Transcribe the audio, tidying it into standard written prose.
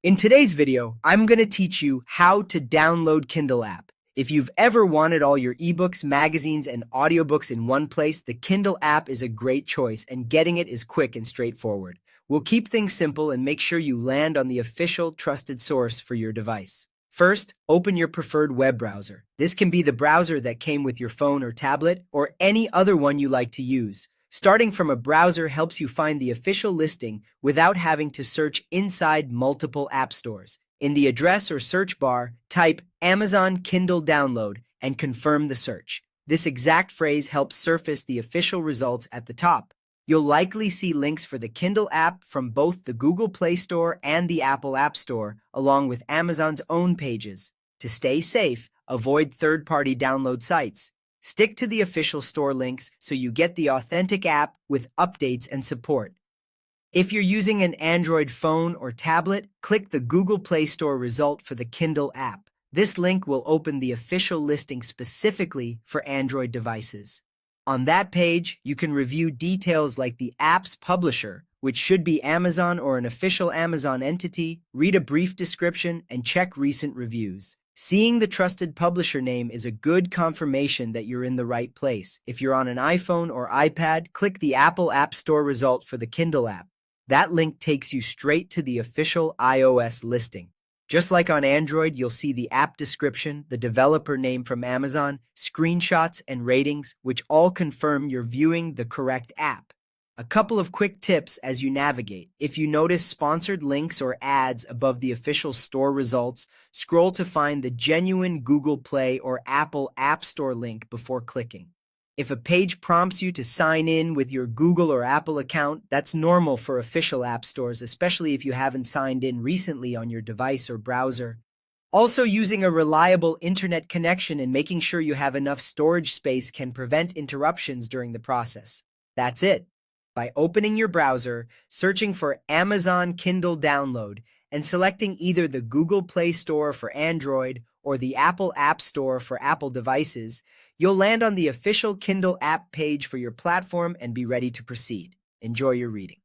In today's video, I'm going to teach you how to download Kindle app. If you've ever wanted all your ebooks, magazines, and audiobooks in one place, the Kindle app is a great choice, and getting it is quick and straightforward. We'll keep things simple and make sure you land on the official, trusted source for your device. First, open your preferred web browser. This can be the browser that came with your phone or tablet, or any other one you like to use. Starting from a browser helps you find the official listing without having to search inside multiple app stores. In the address or search bar, type Amazon Kindle Download and confirm the search. This exact phrase helps surface the official results at the top. You'll likely see links for the Kindle app from both the Google Play Store and the Apple App Store, along with Amazon's own pages. To stay safe, avoid third-party download sites. Stick to the official store links so you get the authentic app with updates and support. If you're using an Android phone or tablet, click the Google Play Store result for the Kindle app. This link will open the official listing specifically for Android devices. On that page, you can review details like the app's publisher, which should be Amazon or an official Amazon entity, read a brief description, and check recent reviews. Seeing the trusted publisher name is a good confirmation that you're in the right place. If you're on an iPhone or iPad, click the Apple App Store result for the Kindle app. That link takes you straight to the official iOS listing. Just like on Android, you'll see the app description, the developer name from Amazon, screenshots, and ratings, which all confirm you're viewing the correct app. A couple of quick tips as you navigate. If you notice sponsored links or ads above the official store results, scroll to find the genuine Google Play or Apple App Store link before clicking. If a page prompts you to sign in with your Google or Apple account, that's normal for official app stores, especially if you haven't signed in recently on your device or browser. Also, using a reliable internet connection and making sure you have enough storage space can prevent interruptions during the process. That's it. By opening your browser, searching for Amazon Kindle Download, and selecting either the Google Play Store for Android or the Apple App Store for Apple devices, you'll land on the official Kindle app page for your platform and be ready to proceed. Enjoy your reading.